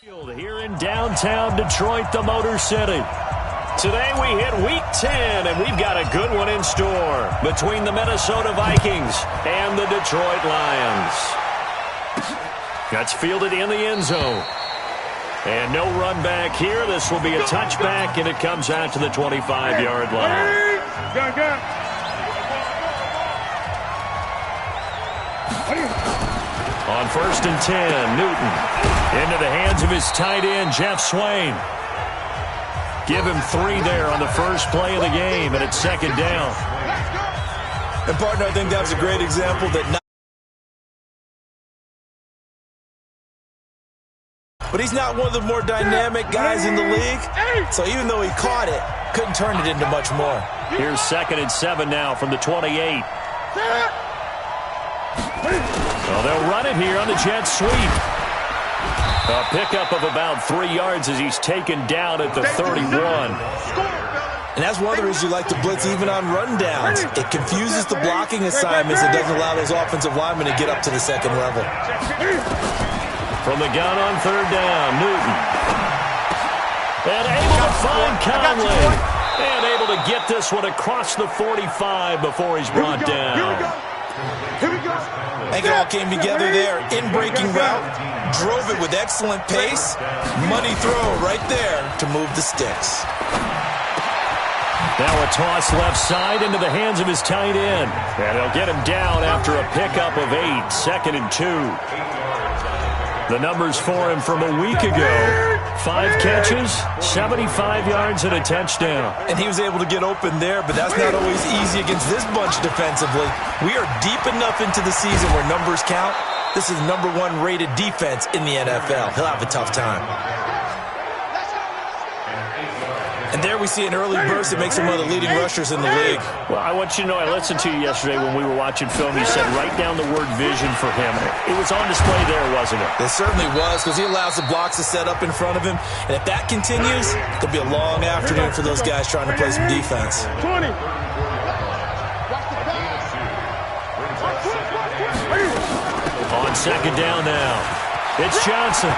Here in downtown Detroit, the Motor City. Today we hit Week 10, and we've got a good one in store between the Minnesota Vikings and the Detroit Lions. That's fielded in the end zone. And no run back here. This will be a touchback, and it comes out to the 25-yard line. On 1st and 10, Newton into the hands of his tight end, Jeff Swain. Give him 3 there on the first play of the game, and it's 2nd down. And, partner, I think that was a great example that but he's not one of the more dynamic guys in the league. So even though he caught it, couldn't turn it into much more. Here's 2nd and 7 now from the 28. Well, they'll run it here on the jet sweep. A pickup of about 3 yards as he's taken down at the 31. And that's one of the reasons you like to blitz even on rundowns. It confuses the blocking assignments and doesn't allow those offensive linemen to get up to the second level. From the gun on 3rd down, Newton. And able to find Conley. And able to get this one across the 45 before he's brought down. I think it all came together there. In-breaking route, drove it with excellent pace. Money throw right there to move the sticks. Now a toss left side into the hands of his tight end. And he'll get him down after a pickup of 8, 2nd and 2. The numbers for him from a week ago. 5 catches, 75 yards, and a touchdown. And he was able to get open there, but that's not always easy against this bunch defensively. We are deep enough into the season where numbers count. This is #1 rated defense in the NFL. He'll have a tough time. And there we see an early burst that makes him one of the leading rushers in the league. Well, I want you to know, I listened to you yesterday when we were watching film. You said write down the word vision for him. It was on display there, wasn't it? It certainly was, because he allows the blocks to set up in front of him. And if that continues, it could be a long afternoon for those guys trying to play some defense. 20. On 2nd down now, it's Johnson.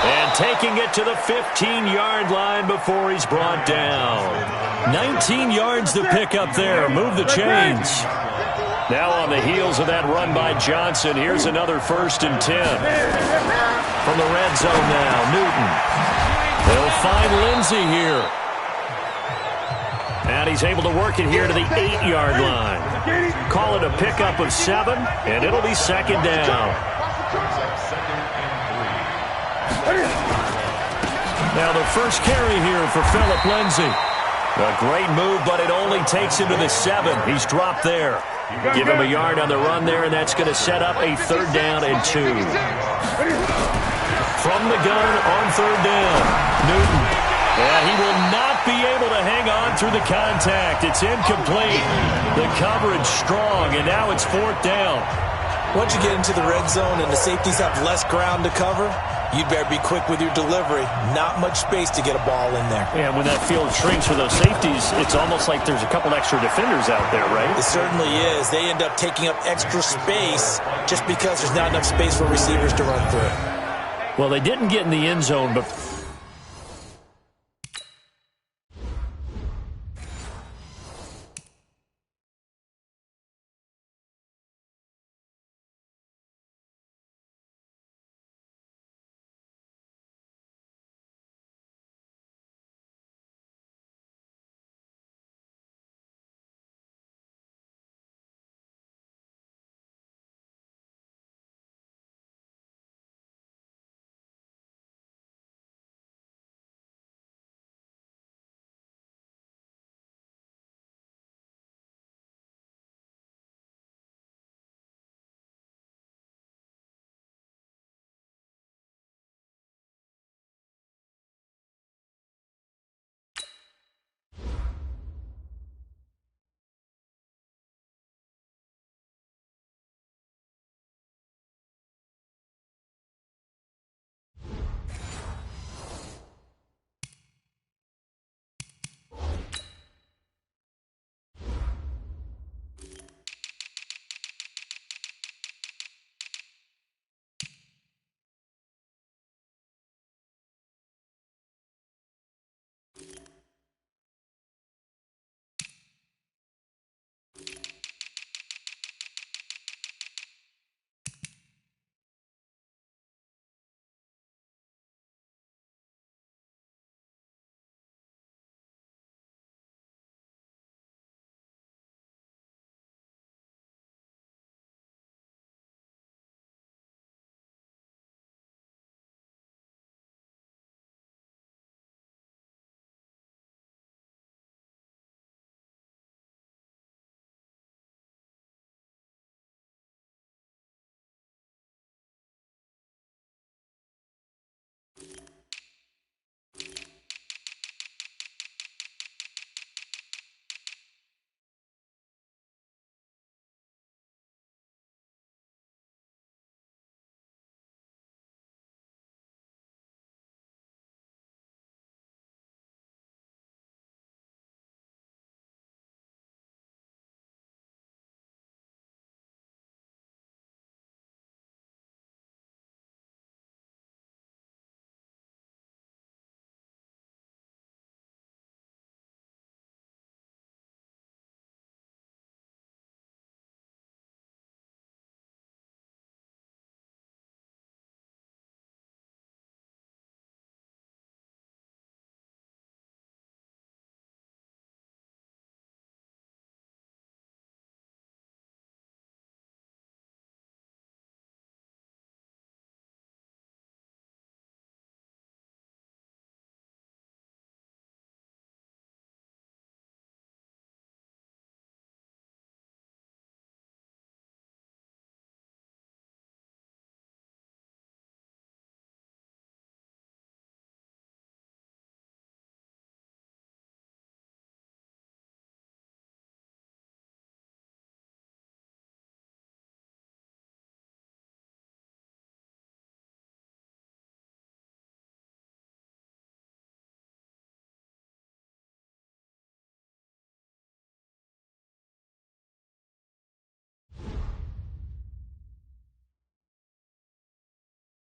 And taking it to the 15-yard line before he's brought down. 19 yards to pick up there. Move the chains. Now on the heels of that run by Johnson, here's another 1st and 10. From the red zone now, Newton. They'll find Lindsey here. And he's able to work it here to the 8-yard line. Call it a pickup of 7, and it'll be 2nd down. Now the first carry here for Philip Lindsay. A great move, but it only takes him to the 7. He's dropped there. Give him a yard on the run there, and that's going to set up a 3rd down and 2. From the gun on 3rd down, Newton. And he will not be able to hang on through the contact. It's incomplete. The coverage strong, and now it's 4th down. Once you get into the red zone and the safeties have less ground to cover, you'd better be quick with your delivery. Not much space to get a ball in there. And when that field shrinks for those safeties, it's almost like there's a couple extra defenders out there, right? It certainly is. They end up taking up extra space just because there's not enough space for receivers to run through. Well, they didn't get in the end zone, but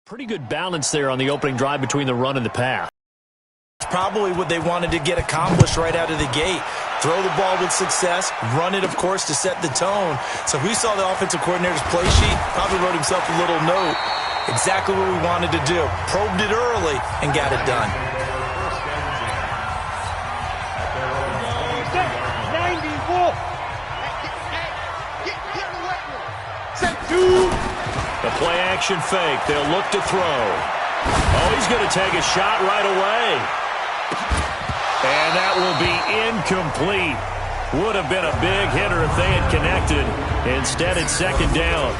Pretty good balance there on the opening drive between the run and the pass. It's probably what they wanted to get accomplished right out of the gate. Throw the ball with success, run it, of course, to set the tone. So we saw the offensive coordinator's play sheet, probably wrote himself a little note. Exactly what we wanted to do. Probed it early and got it done. 94. The play action fake. They'll look to throw. Oh, he's going to take a shot right away. And that will be incomplete. Would have been a big hitter if they had connected. Instead, it's second down.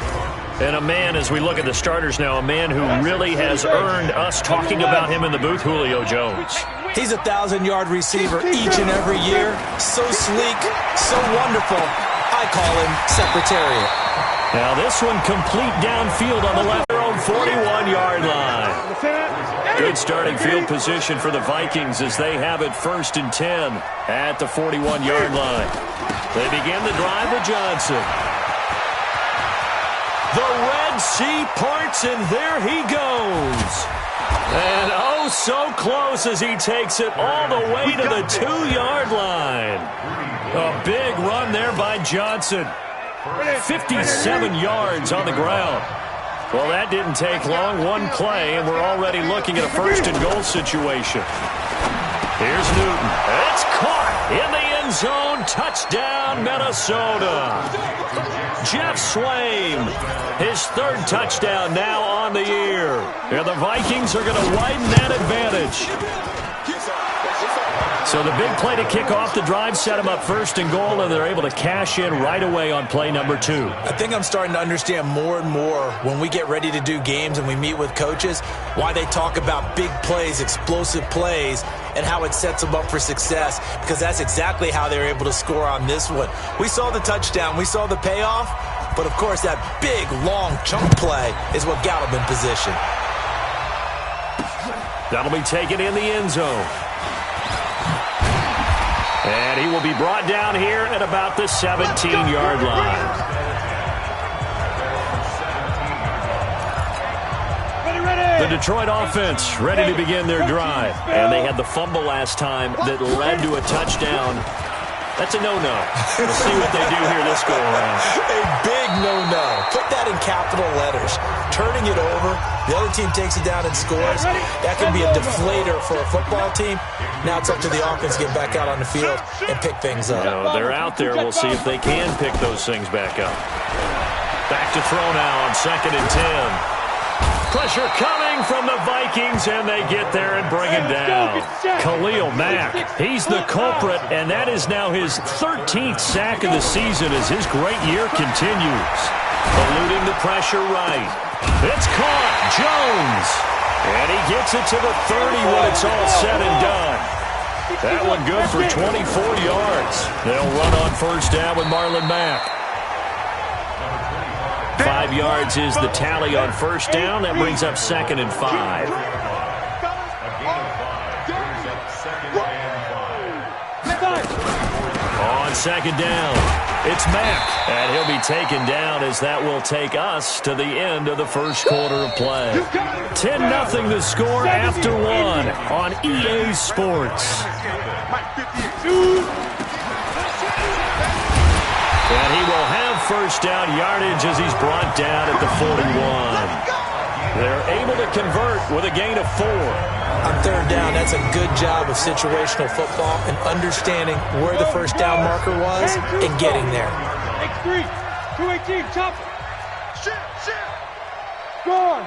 And a man, as we look at the starters now, a man who really has earned us talking about him in the booth, Julio Jones. He's a 1,000-yard receiver each and every year. So sleek, so wonderful. I call him Secretariat. Now this one complete downfield on the left own 41-yard line. Good starting field position for the Vikings as they have it 1st and 10 at the 41-yard line. They begin the drive with Johnson. The Red Sea parts, and there he goes. And oh, so close as he takes it all the way to the 2-yard line. A big run there by Johnson. 57 yards on the ground. Well, that didn't take long. One play, and we're already looking at a 1st and goal situation. Here's Newton. It's caught in the end zone. Touchdown, Minnesota. Jeff Swaim, his 3rd touchdown now on the year. And the Vikings are going to widen that advantage. So the big play to kick off the drive set them up 1st and goal, and they're able to cash in right away on play number 2. I think I'm starting to understand more and more when we get ready to do games and we meet with coaches why they talk about big plays, explosive plays, and how it sets them up for success, because that's exactly how they're able to score on this one. We saw the touchdown. We saw the payoff. But, of course, that big, long chunk play is what got them in position. That'll be taken in the end zone. And he will be brought down here at about the 17-yard line. The Detroit offense ready to begin their drive. And they had the fumble last time that led to a touchdown. That's a no-no. We'll see what they do here this go-around. A big no-no. Put that in capital letters. Turning it over, the other team takes it down and scores. That can be a deflator for a football team. Now it's up to the offense to get back out on the field and pick things up. No, they're out there. We'll see if they can pick those things back up. Back to throw now on 2nd and 10. Pressure coming from the Vikings, and they get there and bring him down. Khalil Mack, he's the culprit, and that is now his 13th sack of the season as his great year continues. Eluding the pressure right. It's caught. Jones. And he gets it to the 30 when it's all said and done. That one good for 24 yards. They'll run on 1st down with Marlon Mack. 5 yards is the tally on 1st down. That brings up 2nd and 5. On 2nd down, it's Mack. And he'll be taken down as that will take us to the end of the 1st quarter of play. 10-0 the score after 1 on EA Sports. And he will have 1st down yardage as he's brought down at the 41. They're able to convert with a gain of 4. On 3rd down, that's a good job of situational football and understanding where the 1st down marker was and getting there. X3, 218, chop. Shit. Go.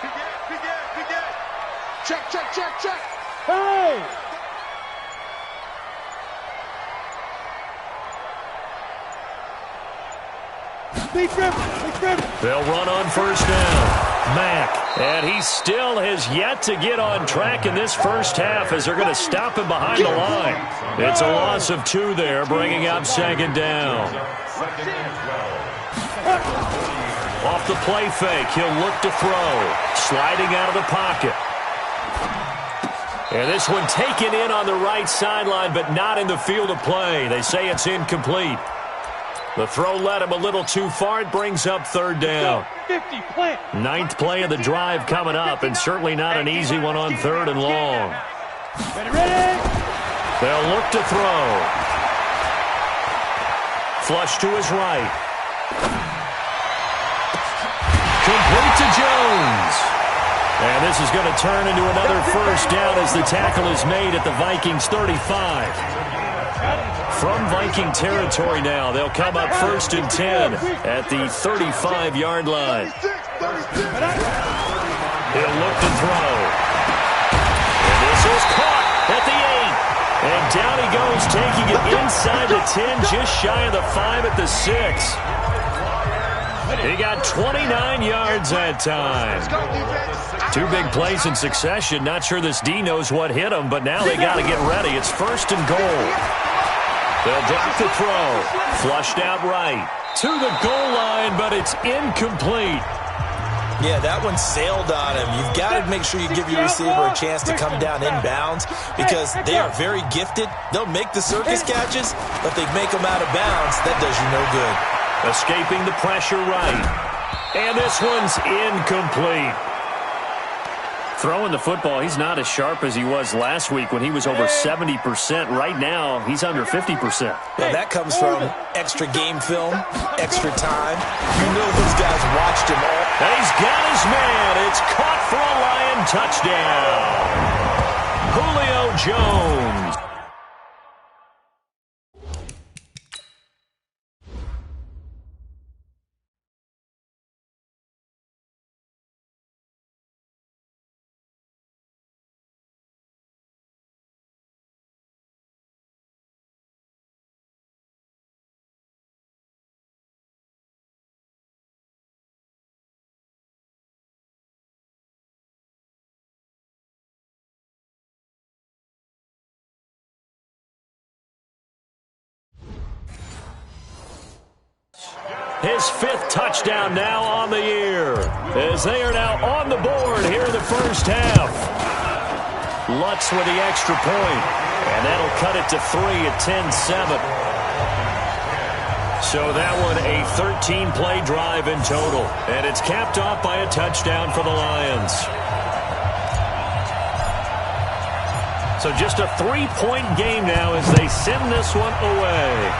Begin. Check. Hey! They'll run on 1st down. Mack, and he still has yet to get on track in this 1st half as they're going to stop him behind the line. It's a loss of 2 there, bringing up 2nd down. Off the play fake, he'll look to throw. Sliding out of the pocket. And this one taken in on the right sideline, but not in the field of play. They say it's incomplete. The throw led him a little too far. It brings up third down. 50, plant. Ninth play of the drive coming up, and certainly not an easy one on third and long. Ready? They'll look to throw. Flush to his right. Complete to Jones. And this is going to turn into another first down as the tackle is made at the Vikings 35. From Viking territory now, they'll come up 1st and 10 at the 35-yard line. He'll look to throw. And this is caught at the 8. And down he goes, taking it inside the 10, just shy of the 5 at the 6. He got 29 yards that time. 2 big plays in succession. Not sure this D knows what hit him, but now they got to get ready. It's 1st and goal. They'll drop the throw. Flushed out right. To the goal line, but it's incomplete. Yeah, that one sailed on him. You've got to make sure you give your receiver a chance to come down inbounds because they are very gifted. They'll make the circus catches, but they make them out of bounds. That does you no good. Escaping the pressure right. And this one's incomplete. Throwing the football, he's not as sharp as he was last week when he was over 70%. Right now, he's under 50%. Well, that comes from extra game film, extra time. You know those guys watched him all. And he's got his man. It's caught for a Lion touchdown. Julio Jones. His 5th touchdown now on the year, as they are now on the board here in the first half. Lutz with the extra point, and that'll cut it to 3 at 10-7. So that one a 13-play drive in total, and it's capped off by a touchdown for the Lions. So just a 3-point game now as they send this one away.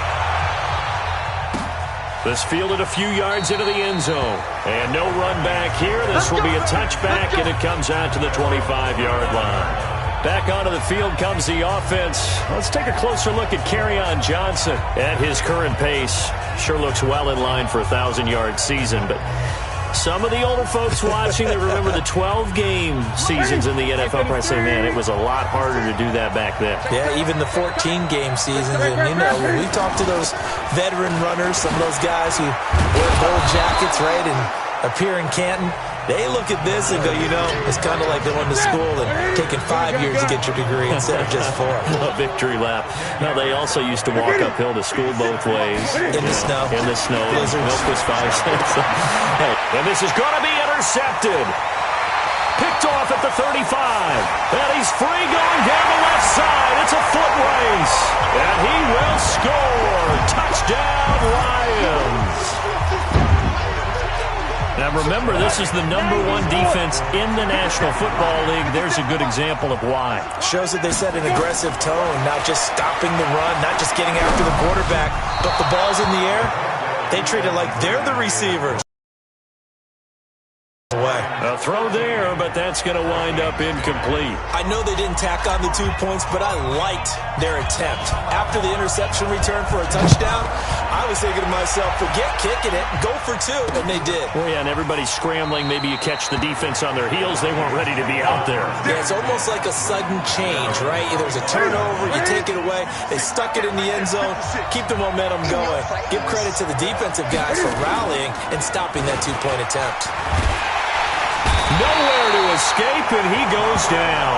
This fielded a few yards into the end zone. And no run back here. This will be a touchback, and it comes out to the 25-yard line. Back onto the field comes the offense. Let's take a closer look at Kerryon Johnson. At his current pace, sure looks well in line for a 1,000-yard season, but some of the older folks watching that remember the 12-game seasons in the NFL probably say, man, it was a lot harder to do that back then. Yeah, even the 14-game seasons. And, you know, when we talk to those veteran runners, some of those guys who wear gold jackets, right, and appear in Canton, they look at this and go, you know, it's kind of like going to school and taking 5 years to get your degree instead of just 4. A victory lap. Now, they also used to walk uphill to school both ways. In the snow. In the snow. Blizzards. Milk was 5 cents. Hey, and this is going to be intercepted. Picked off at the 35. And he's free going down the left side. It's a foot race. And he will score. Touchdown, Lions. Now, remember, this is the #1 defense in the National Football League. There's a good example of why. Shows that they set an aggressive tone, not just stopping the run, not just getting after the quarterback, but the ball's in the air. They treat it like they're the receivers. A throw there, but that's going to wind up incomplete. I know they didn't tack on the 2 points, but I liked their attempt. After the interception return for a touchdown, I was thinking to myself, forget kicking it, go for 2, and they did. Well, yeah, and everybody's scrambling. Maybe you catch the defense on their heels. They weren't ready to be out there. Yeah, it's almost like a sudden change, right? There's a turnover, you take it away. They stuck it in the end zone. Keep the momentum going. Give credit to the defensive guys for rallying and stopping that 2-point attempt. Nowhere to escape, and he goes down.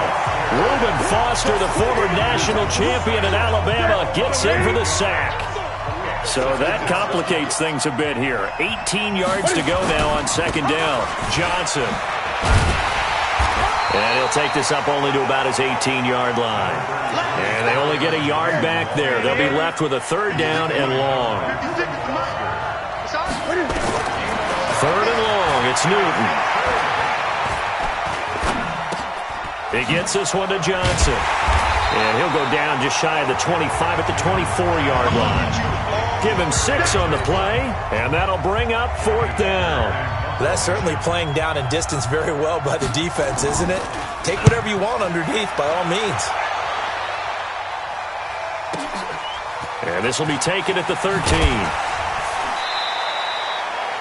Reuben Foster, the former national champion in Alabama, gets in for the sack. So that complicates things a bit here. 18 yards to go now on 2nd down. Johnson. And he'll take this up only to about his 18-yard line. And they only get a yard back there. They'll be left with a 3rd down and long. It's Newton. He gets this one to Johnson. And he'll go down just shy of the 25 at the 24-yard line. Give him 6 on the play, and that'll bring up 4th down. That's certainly playing down and distance very well by the defense, isn't it? Take whatever you want underneath, by all means. And this will be taken at the 13.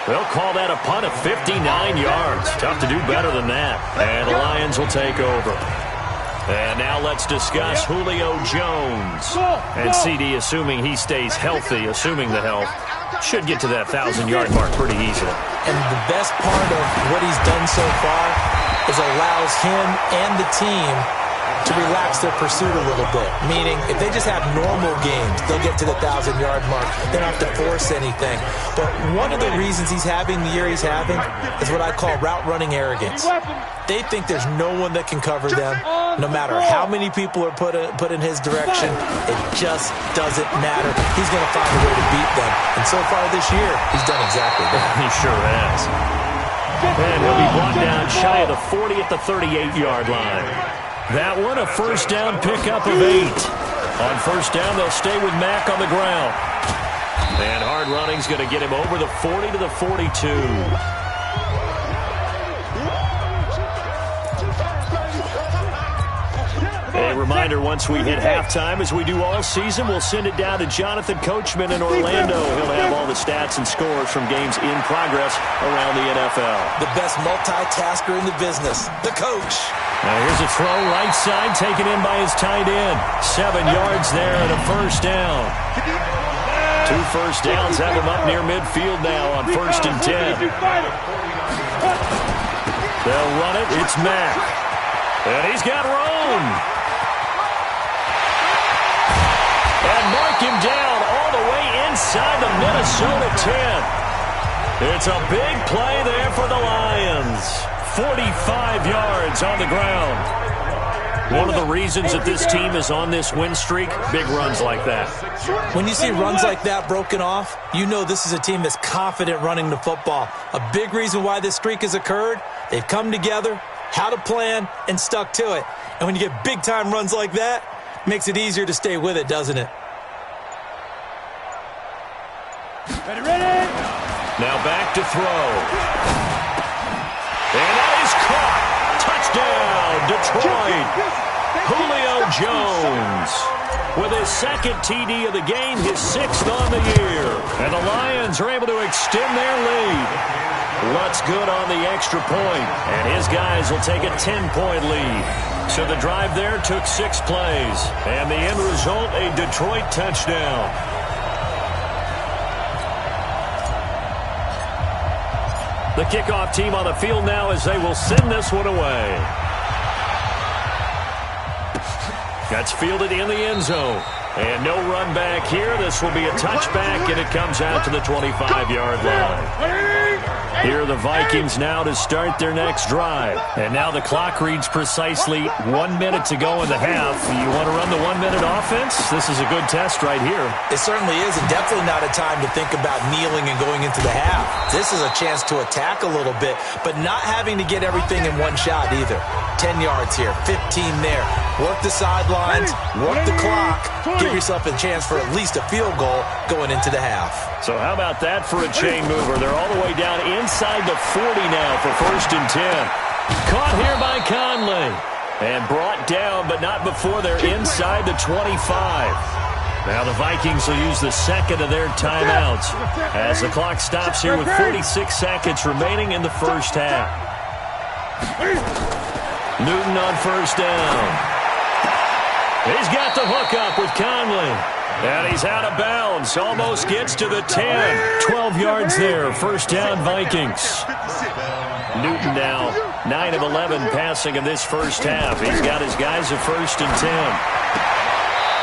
They'll call that a punt of 59 yards. Tough to do better than that. And the Lions will take over. And now let's discuss Julio Jones. And CD, assuming he stays healthy, assuming the health, should get to that 1,000-yard mark pretty easily. And the best part of what he's done so far is allows him and the team to relax their pursuit a little bit. Meaning, if they just have normal games, they'll get to the 1,000-yard mark. They don't have to force anything. But one of the reasons he's having the year he's having is what I call route running arrogance. They think there's no one that can cover them. No matter how many people are put in his direction, it just doesn't matter. He's going to find a way to beat them. And so far this year, he's done exactly that. He sure has. And he'll be brought down shy of the 40 at the 38-yard line. That one, a first down pickup of 8. On first down, they'll stay with Mack on the ground. And hard running's going to get him over the 40 to the 42. A reminder, once we hit halftime, as we do all season, we'll send it down to Jonathan Coachman in Orlando. He'll have all the stats and scores from games in progress around the NFL. The best multitasker in the business, the coach. Now here's a throw right side, taken in by his tight end. 7 yards there and a first down. 2 first downs have him up near midfield now on 1st and 10. They'll run it. It's Mack. And he's got room. And mark him down all the way inside the Minnesota 10. It's a big play there for the Lions. 45 yards on the ground. One of the reasons that this team is on this win streak, big runs like that. When you see runs like that broken off, you know this is a team that's confident running the football. A big reason why this streak has occurred, they've come together, had a plan, and stuck to it. And when you get big-time runs like that, it makes it easier to stay with it, doesn't it? Ready? Now back to throw. And that is caught. Touchdown, Detroit. Julio Jones with his 2nd TD of the game, his 6th on the year. And the Lions are able to extend their lead. Lutz good on the extra point, and his guys will take a 10-point lead. So the drive there took 6 plays, and the end result, a Detroit touchdown. The kickoff team on the field now as they will send this one away. That's fielded in the end zone. And no run back here. This will be a touchback, and it comes out to the 25-yard line. Here are the Vikings now to start their next drive. And now the clock reads precisely 1 minute to go in the half. You want to run the 1-minute offense? This is a good test right here. It certainly is, and definitely not a time to think about kneeling and going into the half. This is a chance to attack a little bit, but not having to get everything in one shot either. 10 yards here, 15 there. Work the sidelines, work the clock. Give yourself a chance for at least a field goal going into the half. So how about that for a chain mover? They're all the way down inside the 40 now for 1st and 10. Caught here by Conley. And brought down, but not before they're inside the 25. Now the Vikings will use the 2nd of their timeouts as the clock stops here with 46 seconds remaining in the first half. Newton on 1st down. He's got the hook up with Conley. And he's out of bounds. Almost gets to the 10. 12 yards there. 1st down, Vikings. Newton now 9 of 11 passing in this first half. He's got his guys at 1st and 10.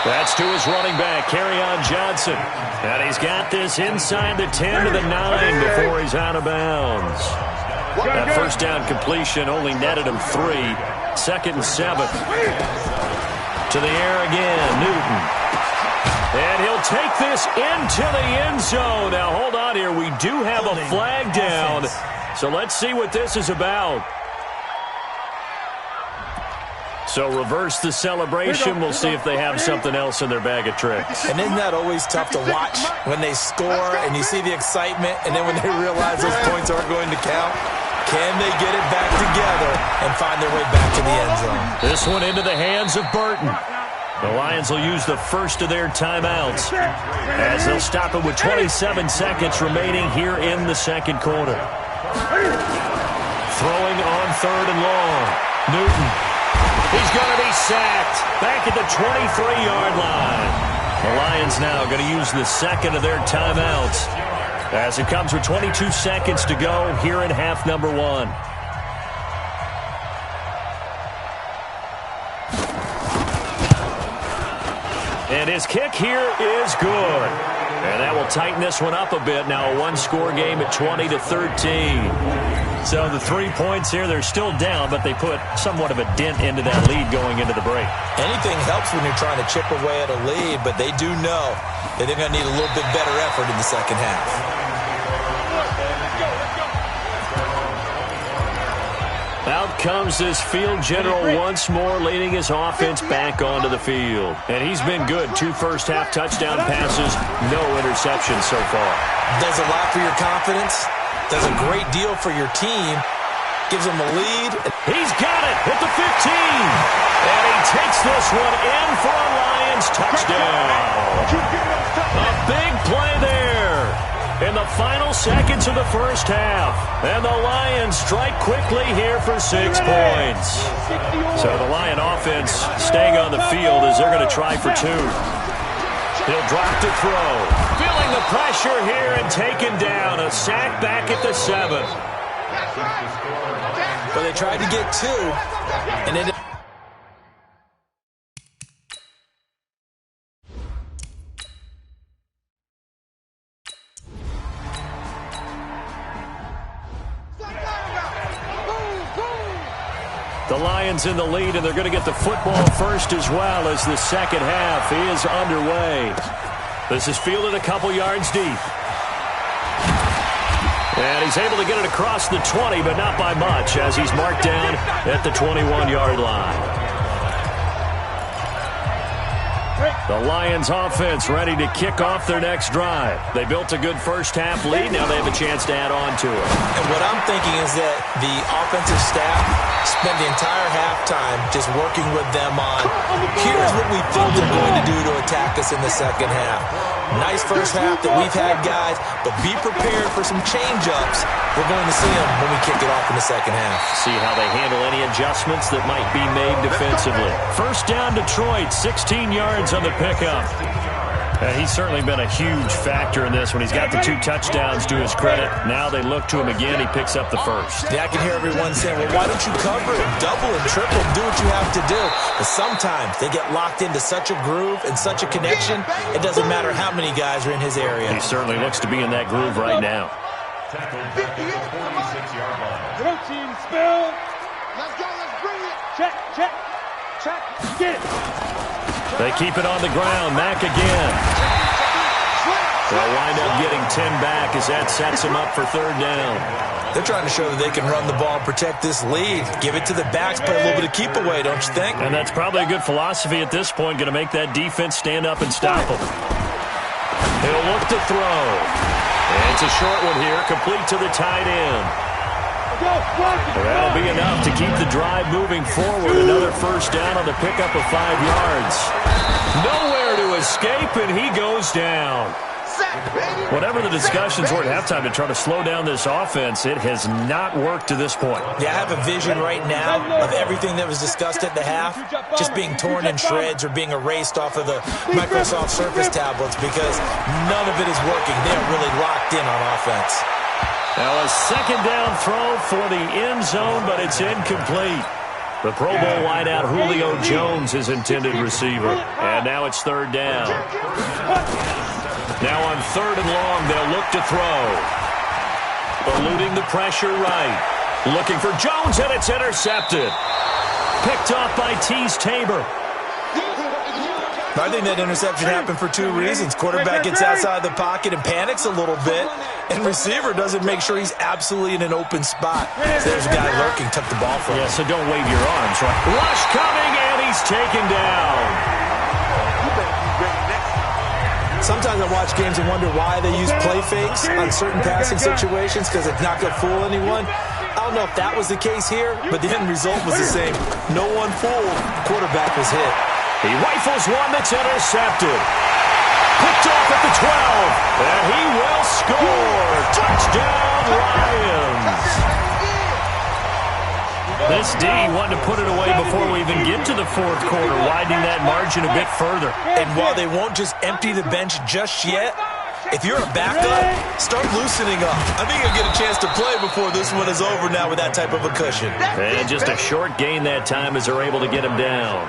That's to his running back, Kerryon Johnson. And he's got this inside the 10 to the 9 before he's out of bounds. That 1st down completion only netted him 3. 2nd and 7. To the air again, Newton. And he'll take this into the end zone. Now, hold on here. We do have a flag down. So let's see what this is about. So reverse the celebration. We'll see if they have something else in their bag of tricks. And isn't that always tough to watch when they score and you see the excitement, and then when they realize those points aren't going to count? Can they get it back together and find their way back to the end zone? This one into the hands of Burton. The Lions will use the first of their timeouts as they'll stop it with 27 seconds remaining here in the second quarter. Throwing on third and long. Newton. He's going to be sacked back at the 23-yard line. The Lions now going to use the second of their timeouts as it comes with 22 seconds to go here in half number one. And his kick here is good. And that will tighten this one up a bit. Now a one-score game at 20-13. So the 3 points here, they're still down, but they put somewhat of a dent into that lead going into the break. Anything helps when you're trying to chip away at a lead, but they do know that they're going to need a little bit better effort in the second half. Out comes this field general once more, leading his offense back onto the field. And he's been good. 2 first-half touchdown passes, no interceptions so far. Does a lot for your confidence. Does a great deal for your team. Gives them a lead. He's got it at the 15. And he takes this one in for a Lions touchdown. A big play there in the final seconds of the first half. And the Lions strike quickly here for 6 points. So the Lion offense staying on the field as they're going to try for 2. He'll drop to throw. Feeling the pressure here and taken down. A sack back at the 7. But they tried to get 2, and it. The Lions in the lead, and they're going to get the football first as well as the second half is underway. This is fielded a couple yards deep. And he's able to get it across the 20, but not by much, as he's marked down at the 21-yard line. The Lions offense ready to kick off their next drive. They built a good first-half lead. Now they have a chance to add on to it. And what I'm thinking is that the offensive staff spent the entire halftime just working with them on, here's what we think they're going to do to attack us in the second half. Nice first half that we've had, guys, but be prepared for some change-ups. We're going to see them when we kick it off in the second half. See how they handle any adjustments that might be made defensively. First down, Detroit, 16 yards on the pickup. He's certainly been a huge factor in this when he's got the 2 touchdowns to his credit. Now they look to him again. He picks up the first. Yeah, I can hear everyone saying, well, why don't you cover it, double and triple, and do what you have to do? But sometimes they get locked into such a groove and such a connection, it doesn't matter how many guys are in his area. He certainly looks to be in that groove right now. Blue team spill. Let's go, let's bring it. Check, check, check, get it. They keep it on the ground. Mack again. They'll wind up getting 10 back as that sets them up for third down. They're trying to show that they can run the ball and protect this lead. Give it to the backs, play a little bit of keep away, don't you think? And that's probably a good philosophy at this point, going to make that defense stand up and stop them. He'll look to throw. And it's a short one here, complete to the tight end. That'll be enough to keep the drive moving forward. Another first down on the pickup of 5 yards. Nowhere to escape, and he goes down. Whatever the discussions were at halftime to try to slow down this offense, it has not worked to this point. Yeah, I have a vision right now of everything that was discussed at the half just being torn in shreds or being erased off of the Microsoft Surface tablets because none of it is working. They're really locked in on offense. Now a second down throw for the end zone, but it's incomplete. The Pro Bowl wideout Julio Jones is intended receiver. And now it's third down. Now on third and long, they'll look to throw. Eluding the pressure right. Looking for Jones, and it's intercepted. Picked off by Teez Tabor. I think that interception happened for two reasons. Quarterback gets outside the pocket and panics a little bit, and receiver doesn't make sure he's absolutely in an open spot. So there's a guy lurking, took the ball from him. Yeah, so don't wave your arms, right? Rush coming, and he's taken down. Sometimes I watch games and wonder why they use play fakes on certain passing situations because it's not going to fool anyone. I don't know if that was the case here, but the end result was the same. No one fooled. Quarterback was hit. He rifles one that's intercepted. Picked off at the 12, and he will score. Touchdown, Lions. This D wanted to put it away before we even get to the fourth quarter, widening that margin a bit further. And while they won't just empty the bench just yet, if you're a backup, start loosening up. I think you'll get a chance to play before this one is over now with that type of a cushion. And just a short gain that time as they're able to get him down.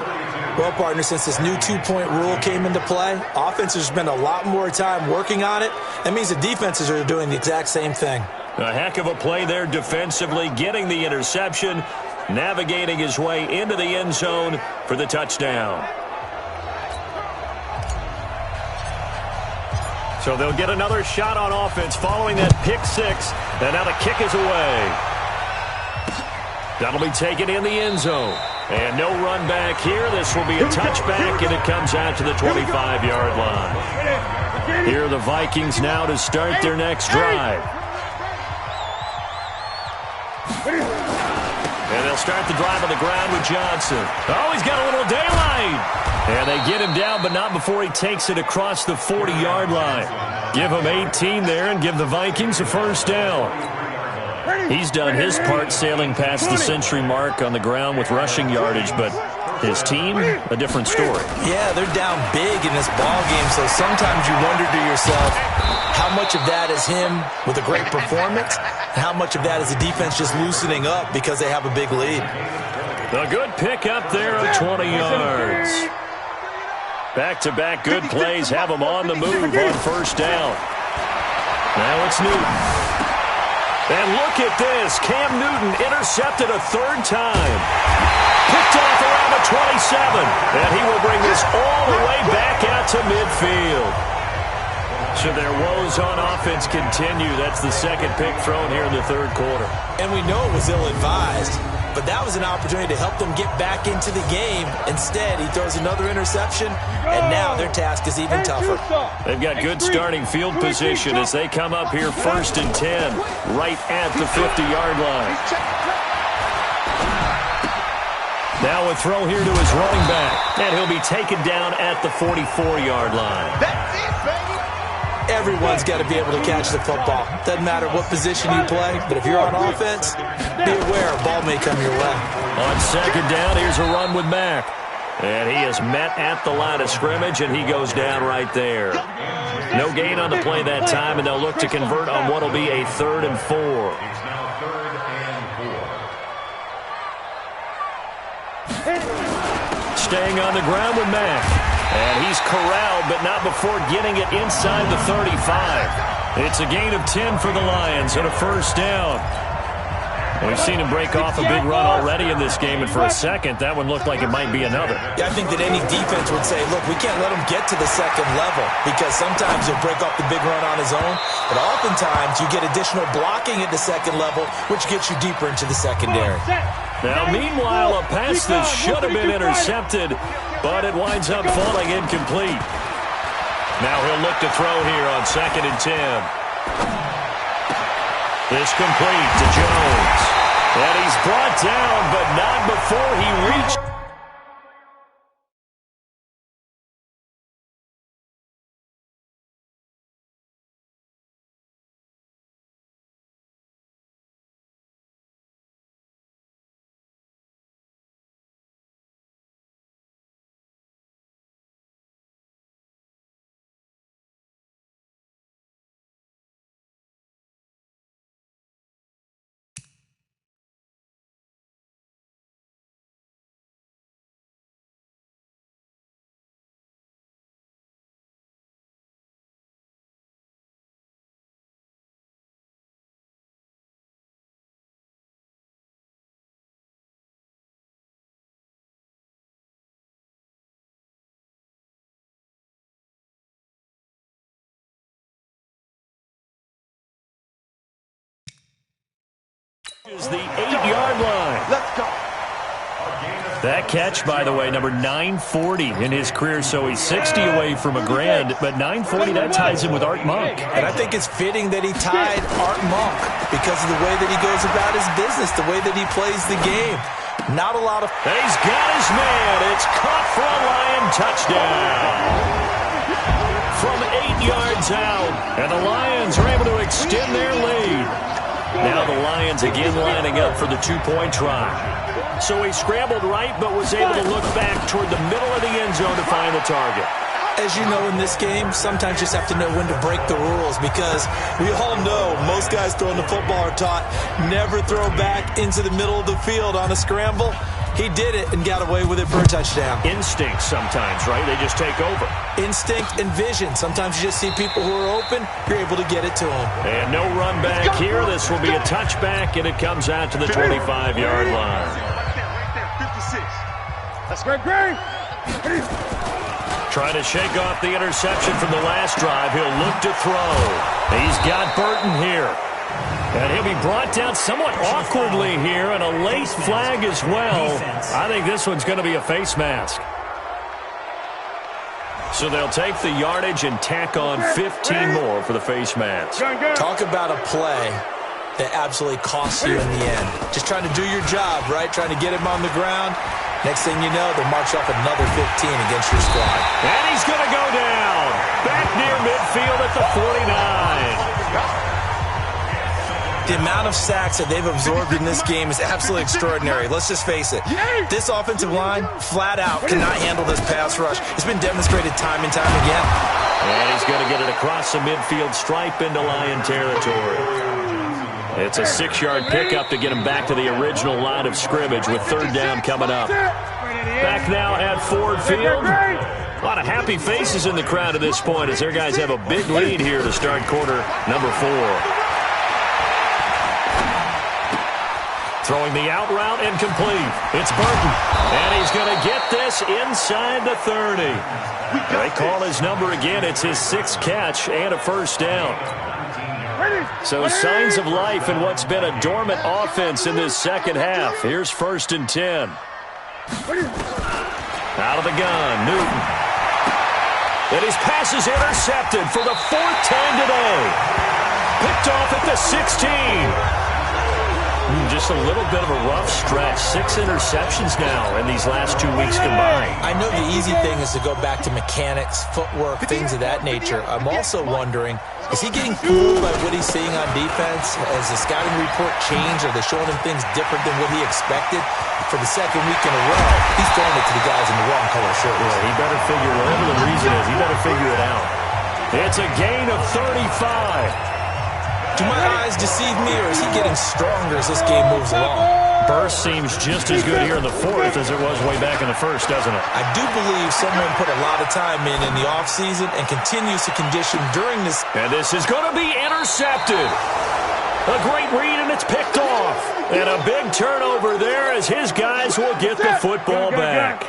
Well, partner, since this new two-point rule came into play, offenses spend a lot more time working on it. That means the defenses are doing the exact same thing. A heck of a play there defensively, getting the interception, navigating his way into the end zone for the touchdown. So they'll get another shot on offense following that pick six, and now the kick is away. That'll be taken in the end zone. And no run back here. This will be a touchback, and it comes out to the 25-yard line. Here are the Vikings now to start their next drive. And they'll start the drive on the ground with Johnson. Oh, he's got a little daylight. And they get him down, but not before he takes it across the 40-yard line. Give him 18 there and give the Vikings a first down. He's done his part sailing past the century mark on the ground with rushing yardage, but his team, a different story. Yeah, they're down big in this ball game, so sometimes you wonder to yourself how much of that is him with a great performance and how much of that is the defense just loosening up because they have a big lead. A good pick up there of 20 yards. Back-to-back good plays have him on the move on first down. Now it's Newton. And look at this. Cam Newton intercepted a third time. Picked off around the 27. And he will bring this all the way back out to midfield. So their woes on offense continue. That's the second pick thrown here in the third quarter. And we know it was ill-advised, but that was an opportunity to help them get back into the game. Instead, he throws another interception, and now their task is even tougher. They've got good starting field position as they come up here 1st and 10, right at the 50-yard line. Now a throw here to his running back, and he'll be taken down at the 44-yard line. That's it, baby. Everyone's got to be able to catch the football. Doesn't matter what position you play, but if you're on offense, be aware a ball may come your way. On second down, here's a run with Mack. And he is met at the line of scrimmage, and he goes down right there. No gain on the play that time, and they'll look to convert on what will be a 3rd and 4. Staying on the ground with Mack. And he's corralled, but not before getting it inside the 35. It's a gain of 10 for the Lions and a first down. We've seen him break off a big run already in this game, and for a second, that one looked like it might be another. Yeah, I think that any defense would say, look, we can't let him get to the second level because sometimes he'll break off the big run on his own, but oftentimes you get additional blocking at the second level, which gets you deeper into the secondary. Now, meanwhile, a pass that should have been intercepted, but it winds up falling incomplete. Now he'll look to throw here on 2nd and 10. This complete to Jones. And he's brought down, but not before he reached. Is the 8-yard line. Let's go. That catch, by the way, number 940 in his career, so he's 60 away from a grand, but 940, that ties him with Art Monk. And I think it's fitting that he tied Art Monk because of the way that he goes about his business, the way that he plays the game. Not a lot of... He's got his man. It's caught for a Lion touchdown. From 8 yards out, and the Lions are able to extend their lead. Now the Lions again lining up for the two-point try. So he scrambled right, but was able to look back toward the middle of the end zone to find the target. As you know, in this game, sometimes you just have to know when to break the rules because we all know most guys throwing the football are taught never throw back into the middle of the field on a scramble. He did it and got away with it for a touchdown. Instinct sometimes, right? They just take over. Instinct and vision. Sometimes you just see people who are open, you're able to get it to them. And no run back here. This will be a touchback, and it comes out to the 25-yard line. Right there, 56. That's great. Trying to shake off the interception from the last drive. He'll look to throw. He's got Burton here. And he'll be brought down somewhat awkwardly here, and a late flag as well. I think this one's going to be a face mask. So they'll take the yardage and tack on 15 more for the face mask. Talk about a play that absolutely costs you in the end. Just trying to do your job, right? Trying to get him on the ground. Next thing you know, they'll march off another 15 against your squad. And he's going to go down. Back near midfield at the 49. The amount of sacks that they've absorbed in this game is absolutely extraordinary. Let's just face it. This offensive line, flat out, cannot handle this pass rush. It's been demonstrated time and time again. And he's going to get it across the midfield stripe into Lion territory. It's a 6-yard pickup to get him back to the original line of scrimmage with third down coming up. Back now at Ford Field. A lot of happy faces in the crowd at this point as their guys have a big lead here to start quarter number 4. Throwing the out route and complete. It's Burton. And he's going to get this inside the 30. They call his number again. It's his 6th catch and a first down. So signs of life in what's been a dormant offense in this second half. Here's 1st and 10. Out of the gun, Newton. And his pass is intercepted for the 4th time today. Picked off at the 16. Just a little bit of a rough stretch. 6 interceptions now in these last 2 weeks combined. I know the easy thing is to go back to mechanics, footwork, things of that nature. I'm also wondering, is he getting fooled by what he's seeing on defense? Has the scouting report changed? Are they showing him things different than what he expected? For the second week in a row, he's throwing it to the guys in the wrong color shirts. Yeah, he better figure, whatever the reason is, he better figure it out. It's a gain of 35. Do my eyes deceive me, or is he getting stronger as this game moves along? Burst seems just as good here in the 4th as it was way back in the 1st, doesn't it? I do believe someone put a lot of time in the offseason and continues to condition during this. And this is going to be intercepted. A great read, and it's picked off. And a big turnover there as his guys will get the football back.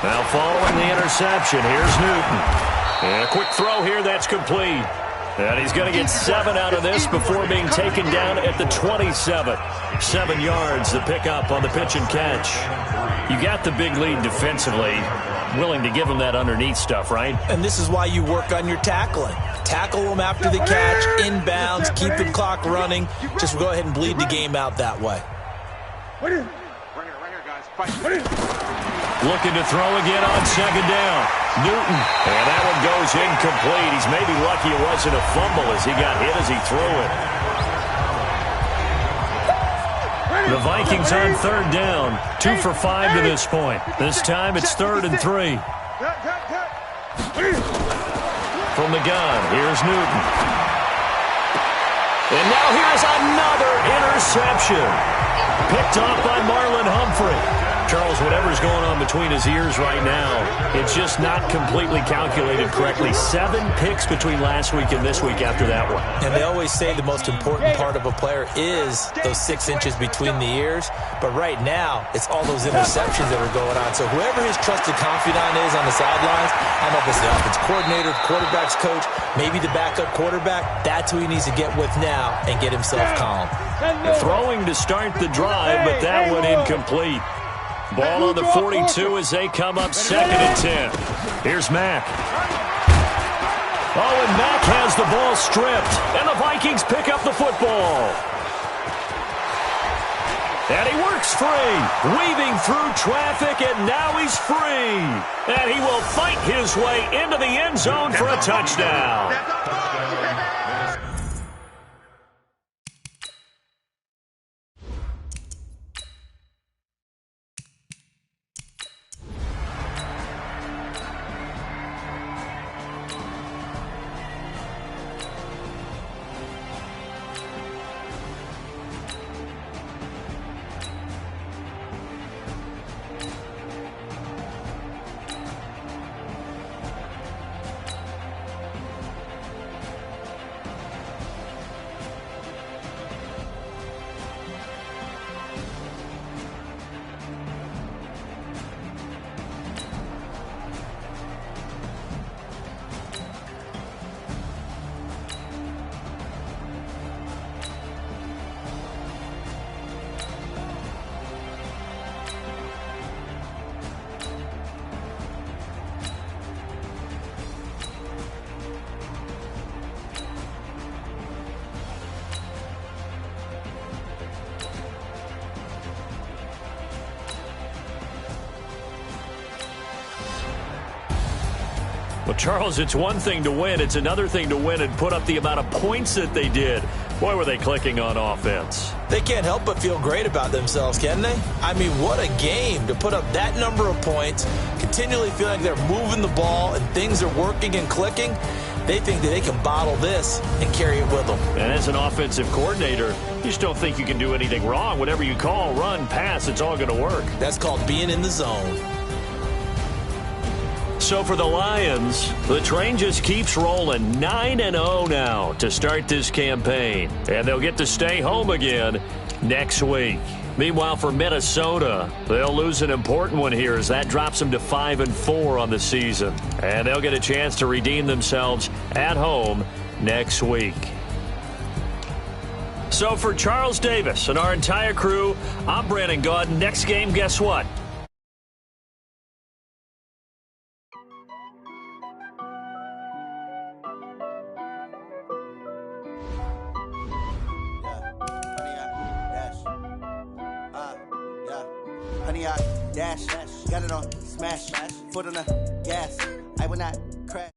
Now following the interception, here's Newton. And a quick throw here that's complete. And he's going to get 7 out of this before being taken down at the 27. 7 yards, the pickup on the pitch and catch. You got the big lead defensively. Willing to give him that underneath stuff, right? And this is why you work on your tackling. Tackle them after the catch, inbounds, keep the clock running. Just go ahead and bleed the game out that way. Right here, guys. Looking to throw again on 2nd down. Newton. And that one goes incomplete. He's maybe lucky it wasn't a fumble as he got hit as he threw it. The Vikings on 3rd down. 2 for 5 to this point. This time it's 3rd and 3. From the gun, here's Newton. And now here's another interception. Picked off by Marlon Humphrey. Charles, whatever's going on between his ears right now, it's just not completely calculated correctly. 7 picks between last week and this week after that one. And they always say the most important part of a player is those 6 inches between the ears. But right now, it's all those interceptions that are going on. So whoever his trusted confidant is on the sidelines, I don't know if it's the offense coordinator, quarterback's coach, maybe the backup quarterback, that's who he needs to get with now and get himself calm. Throwing to start the drive, but that one incomplete. Ball on the 42 as they come up 2nd and 10. Here's Mack. Oh, and Mack has the ball stripped, and the Vikings pick up the football. And he works free, weaving through traffic, and now he's free. And he will fight his way into the end zone for a touchdown. Well, Charles, it's one thing to win. It's another thing to win and put up the amount of points that they did. Boy, were they clicking on offense. They can't help but feel great about themselves, can they? I mean, what a game to put up that number of points, continually feel like they're moving the ball and things are working and clicking. They think that they can bottle this and carry it with them. And as an offensive coordinator, you just don't think you can do anything wrong. Whatever you call, run, pass, it's all going to work. That's called being in the zone. So for the Lions, the train just keeps rolling. 9-0 now to start this campaign. And they'll get to stay home again next week. Meanwhile, for Minnesota, they'll lose an important one here as that drops them to 5-4 on the season. And they'll get a chance to redeem themselves at home next week. So for Charles Davis and our entire crew, I'm Brandon Gaudin. Next game, guess what? Dash, got it on, smash, foot on the gas, I will not crash.